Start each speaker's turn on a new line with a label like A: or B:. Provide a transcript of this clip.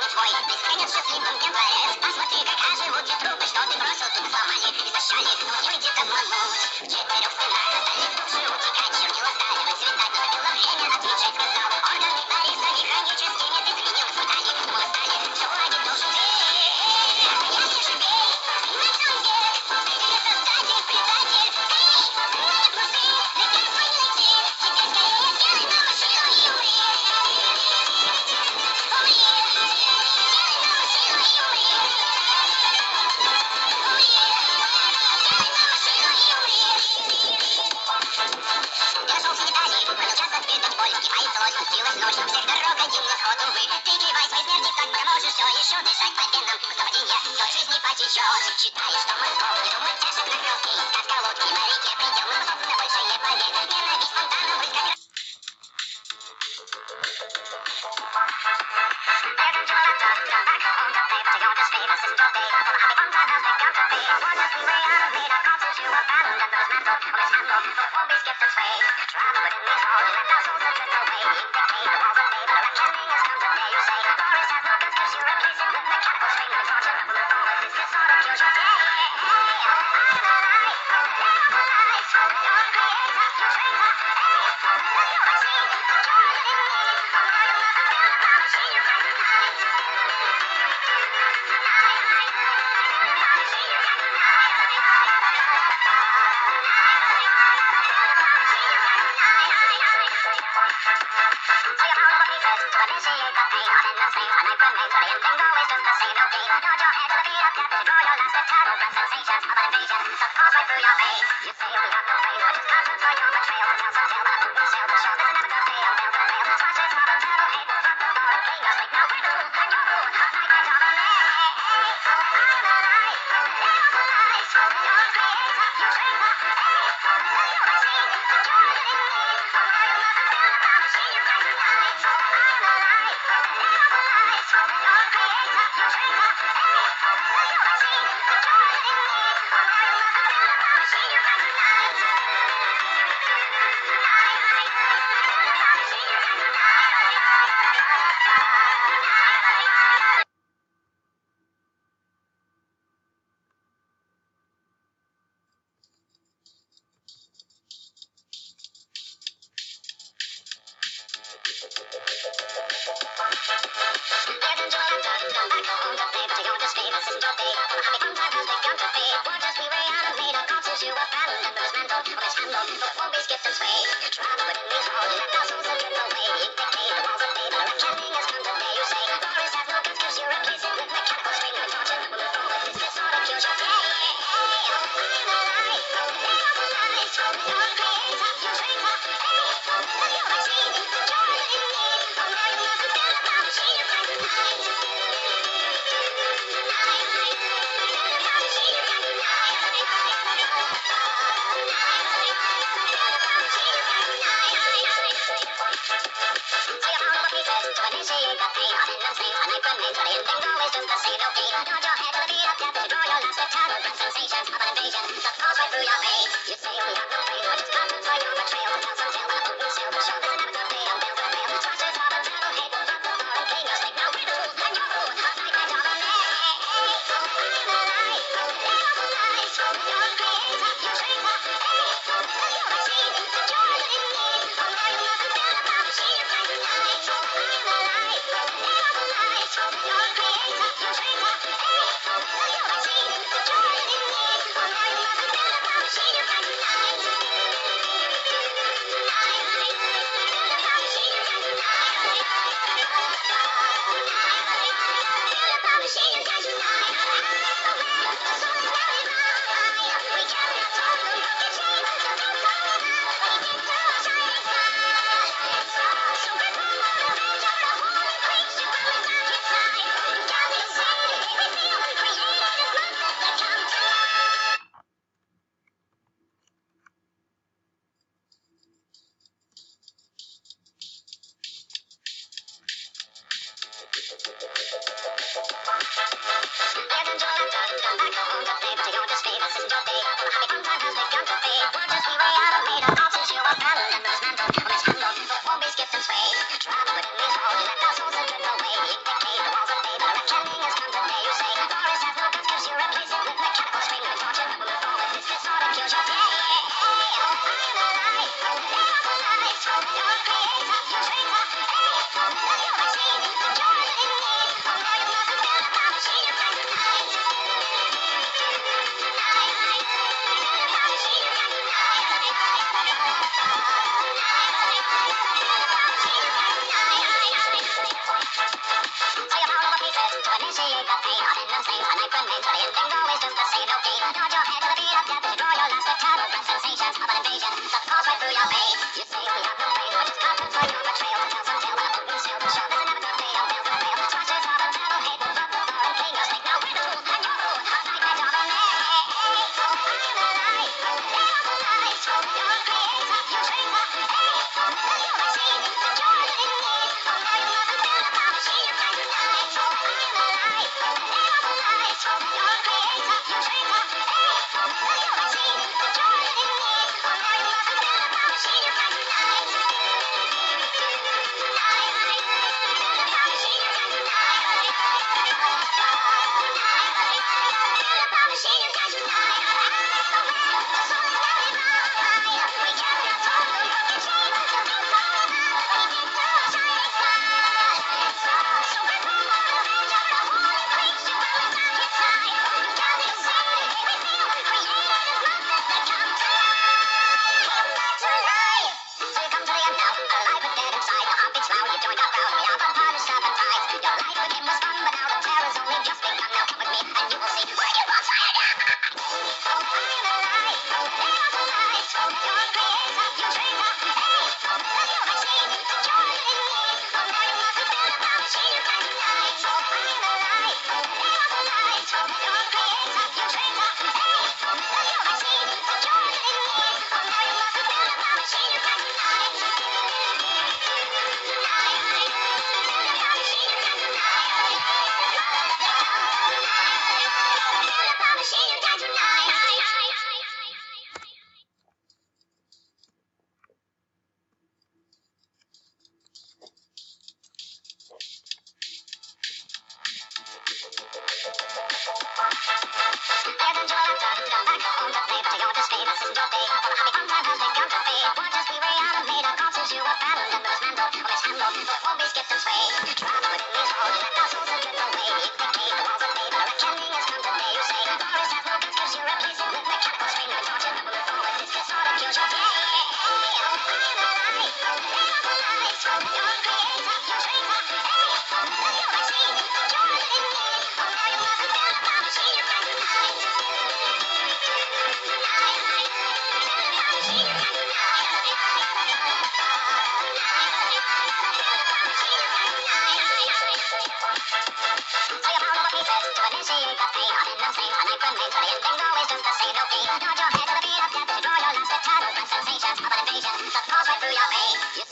A: не твой. Ты станешь счастливым январем. Посмотри, как оживут те трупы, что ты бросил, тут сломали и зашали. Но не выйдет обмануть. В 4 стенах остались души утекать, чернила стали выцветать. Наступило время отвечать, сказал. Органы Бориса механическими ты заменил, испытали. Мы восстали, все один должен ты. Я не живей, на самом деле. Ты создатель, предатель. Эй, нет нужды, летят свои найти. Теперь скорее сделай нам машину и умри. Спустилась ночь, но всех дорог один восход, увы. Ты кивай своей смерти, так поможешь все еще дышать по венам. Освобождение той жизни потечет. Читаешь, что мозгов не думать тяжек на крылке. Искать колодки на реке, придем мы способны большие победы. Ненависть фонтаном брызгать. insane. A night remains, but the ending's always just the same. No gain. Nod your head to the beat of death as you draw your last with terror and sensations of an invasion. The calls right through your veins. You say we have no blame, we're just content for your betrayal. To tell some tale when a open sail to show there's never good day. I'll fail to fail. Swatches of a devil hate will fuck the door and clean your snake. Now we're the rule and you're rude. A nightmare dominate. You